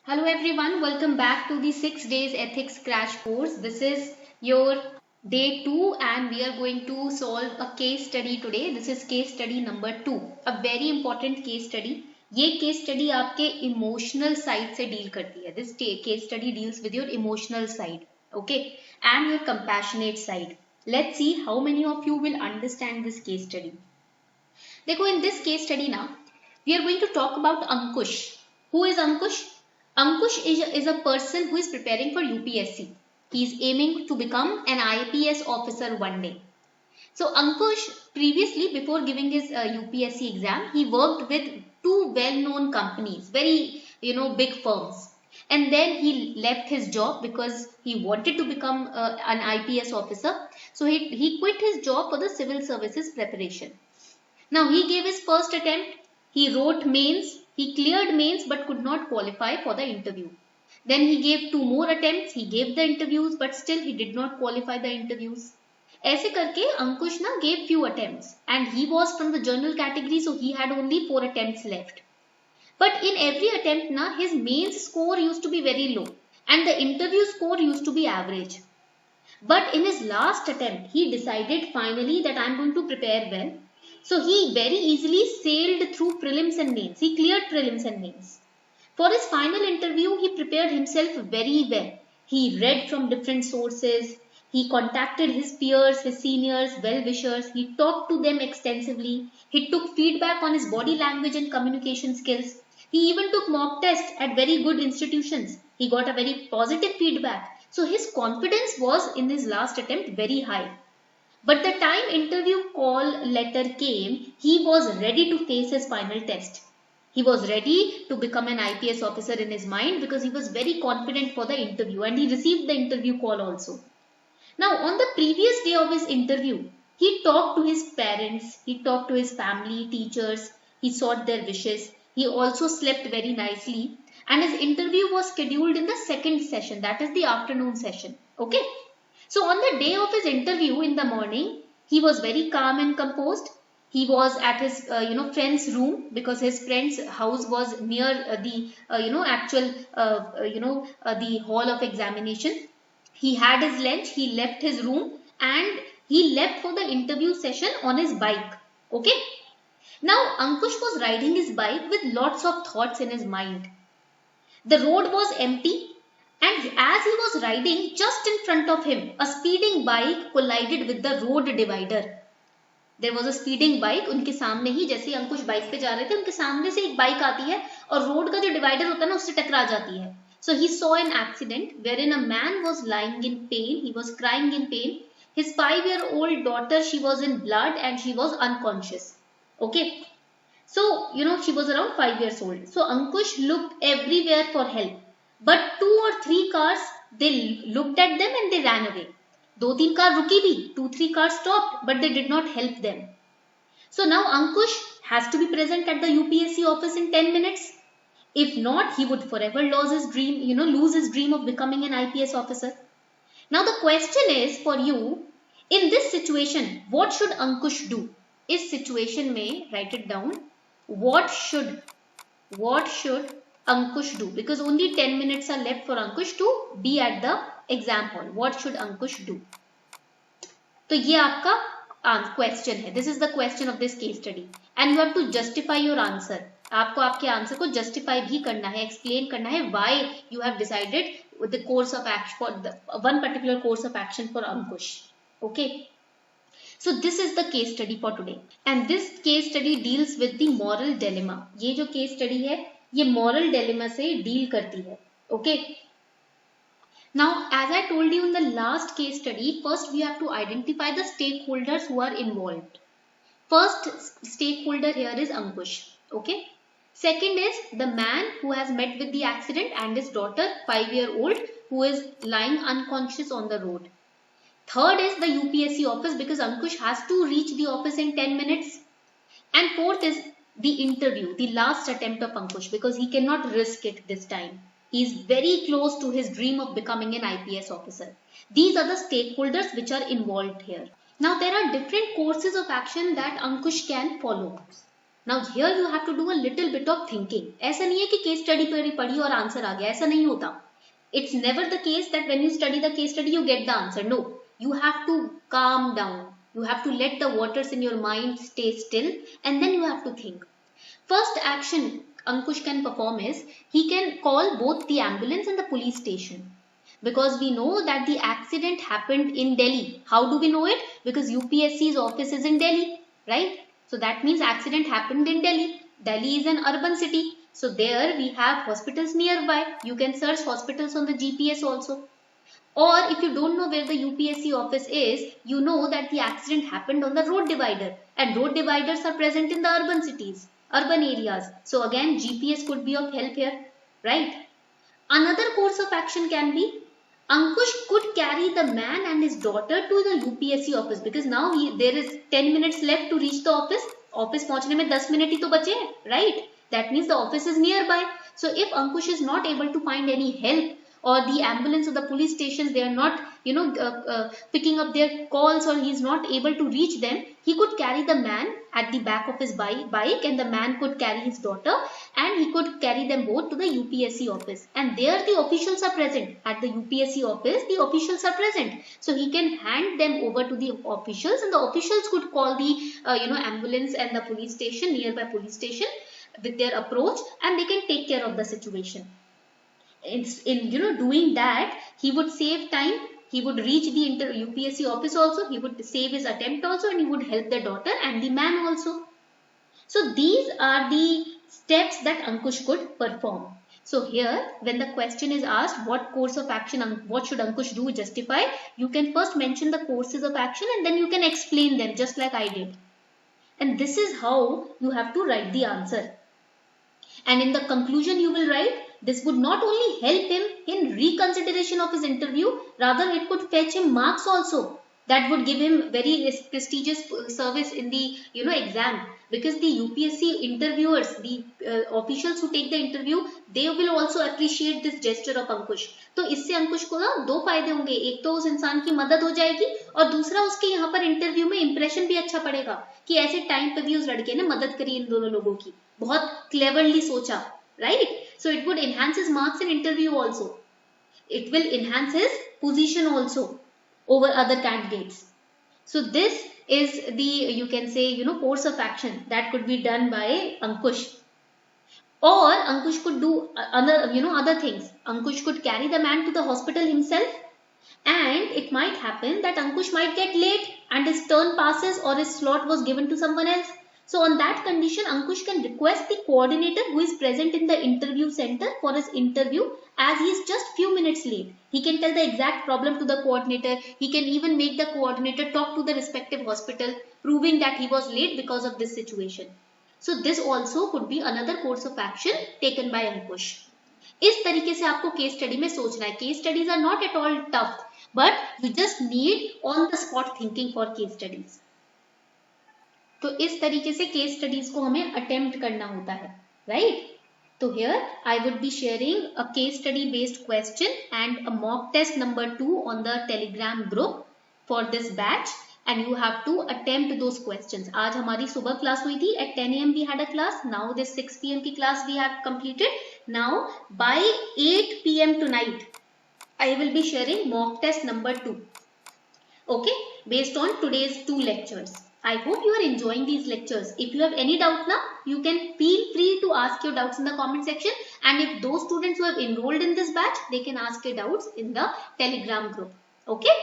Hello everyone, welcome back to the 6 days ethics crash course. This is your day 2 and we are going to solve a case study today. This is case study number 2, a very important case study. ये case study आपके emotional side से deal करती है. This case study deals with your emotional side, okay, and your compassionate side. Let's see how many of you will understand this case study. देखो, in this case study now, we are going to talk about Ankush. Who is Ankush? Ankush is a person who is preparing for UPSC. He is aiming to become an IPS officer one day. So Ankush previously, before giving his UPSC exam, he worked with two well-known companies, very big firms. And then he left his job because he wanted to become an IPS officer. So he quit his job for the civil services preparation. Now he gave his first attempt. He wrote mains. He cleared mains but could not qualify for the interview. Then he gave 2 more attempts. He gave the interviews but still he did not qualify the interviews. ऐसे करके अंकुश ना gave few attempts and he was from the general category, so he had only 4 attempts left. But in every attempt na his mains score used to be very low and the interview score used to be average. But in his last attempt he decided finally that I am going to prepare well. So he very easily sailed through prelims and mains. He cleared prelims and mains. For his final interview, he prepared himself very well. He read from different sources. He contacted his peers, his seniors, well-wishers. He talked to them extensively. He took feedback on his body language and communication skills. He even took mock tests at very good institutions. He got a very positive feedback. So his confidence was in his last attempt very high. But the time interview call letter came, he was ready to face his final test. He was ready to become an IPS officer in his mind because he was very confident for the interview and he received the interview call also. Now on the previous day of his interview, he talked to his parents, he talked to his family, teachers, he sought their wishes. He also slept very nicely and his interview was scheduled in the second session, that is the afternoon session. Okay. So on the day of his interview in the morning, he was very calm and composed. He was at his friend's room because his friend's house was near the the hall of examination. He had his lunch, he left his room and he left for the interview session on his bike. Okay. Now Ankush was riding his bike with lots of thoughts in his mind. The road was empty. And as he was riding, just in front of him, a speeding bike collided with the road divider. There was a speeding bike. उनके सामने ही, जैसे ही अंकुश bike पे जा रहे थे, उनके सामने से एक बाइक आती है और रोड का जो डिवाइडर होता है ना, उससे टकरा जाती है. So he saw an accident wherein a man was lying in pain. He was crying in pain. His 5-year-old daughter, she was in blood and she was unconscious. Okay. So she was around 5 years old. So Ankush looked everywhere for help. But 2 or 3 cars, they looked at them and they ran away. 2-3 car रुकी भी, 2-3 cars stopped, but they did not help them. So now Ankush has to be present at the UPSC office in 10 minutes. If not, he would forever lose his dream of becoming an IPS officer. Now the question is for you, in this situation, what should Ankush do? इस situation में, write it down, what should Ankush do? Because only 10 minutes are left for Ankush to be at the exam hall. What should Ankush do? तो ये आपका question है. This is the question of this case study. And you have to justify your answer. आपको आपके answer को justify भी करना है, explain करना है why you have decided the course of action for one particular course of action for Ankush. Okay. So this is the case study for today. And this case study deals with the moral dilemma. ये जो case study है, ये moral dilemma से deal करती है. Okay. Now, as I told you in the last case study, first we have to identify the stakeholders who are involved. First stakeholder here is Ankush. Okay. Second is the man who has met with the accident and his daughter, 5-year-old, who is lying unconscious on the road. Third is the UPSC office because Ankush has to reach the office in 10 minutes. And fourth is the interview, the last attempt of Ankush because he cannot risk it this time. He is very close to his dream of becoming an IPS officer. These are the stakeholders which are involved here. Now there are different courses of action that Ankush can follow. Now here you have to do a little bit of thinking. ऐसा नहीं है कि case study पढ़ी और answer आ गया, ऐसा नहीं होता. It's never the case that when you study the case study you get the answer. No, you have to calm down. You have to let the waters in your mind stay still and then you have to think. First action Ankush can perform is he can call both the ambulance and the police station. Because we know that the accident happened in Delhi. How do we know it? Because UPSC's office is in Delhi, right? So that means accident happened in Delhi. Delhi is an urban city. So there we have hospitals nearby. You can search hospitals on the GPS also. Or if you don't know where the UPSC office is, you know that the accident happened on the road divider. And road dividers are present in the urban cities, urban areas. So again, GPS could be of help here, right? Another course of action can be Ankush could carry the man and his daughter to the UPSC office because now there is 10 minutes left to reach the office. Office पहुंचने में 10 minute ही तो बचे हैं, right? That means the office is nearby. So if Ankush is not able to find any help or the ambulance or the police stations, they are not, picking up their calls or he is not able to reach them, he could carry the man at the back of his bike and the man could carry his daughter and he could carry them both to the UPSC office. And there the officials are present. At the UPSC office, the officials are present. So he can hand them over to the officials and the officials could call the, ambulance and the police station, nearby police station with their approach and they can take care of the situation. In doing that, he would save time, he would reach the UPSC office also, he would save his attempt also and he would help the daughter and the man also. So these are the steps that Ankush could perform. So here when the question is asked what course of action, what should Ankush do, justify, you can first mention the courses of action and then you can explain them just like I did. And this is how you have to write the answer. And in the conclusion you will write, this would not only help him in reconsideration of his interview, rather it could fetch him marks also. That would give him very prestigious service in the exam. Because the UPSC interviewers, the officials who take the interview, they will also appreciate this gesture of Ankush. तो इससे अंकुश को ना दो फायदे होंगे, एक तो उस इंसान की मदद हो जाएगी और दूसरा उसके यहाँ पर इंटरव्यू में इंप्रेशन भी अच्छा पड़ेगा कि ऐसे टाइम पे भी उस लड़के ने मदद करी इन दोनों लोगों की, बहुत क्लेवरली सोचा, right? So it would enhance his marks in interview also. It will enhance his position also over other candidates. So this is the, you can say, course of action that could be done by Ankush. Or Ankush could do other things. Ankush could carry the man to the hospital himself and it might happen that Ankush might get late and his turn passes or his slot was given to someone else. So on that condition, Ankush can request the coordinator who is present in the interview center for his interview as he is just few minutes late. He can tell the exact problem to the coordinator. He can even make the coordinator talk to the respective hospital, proving that he was late because of this situation. So this also could be another course of action taken by Ankush. इस तरीके से आपको case study में सोचना है. Case studies are not at all tough, but you just need on the spot thinking for case studies. तो इस तरीके से केस स्टडीज को हमें अटेम्प्ट करना होता है, राइट? तो here I would be sharing a case study based question and a mock test number 2 on the Telegram group for this batch and you have to attempt those questions. आज हमारी सुबह class हुई थी, at 10 AM we had a class. Now this 6 PM की class we have completed. Now by 8 PM tonight I will be sharing mock test number 2, okay, based on today's 2 lectures. I hope you are enjoying these lectures. If you have any doubt now, you can feel free to ask your doubts in the comment section, and if those students who have enrolled in this batch, they can ask your doubts in the Telegram group, okay.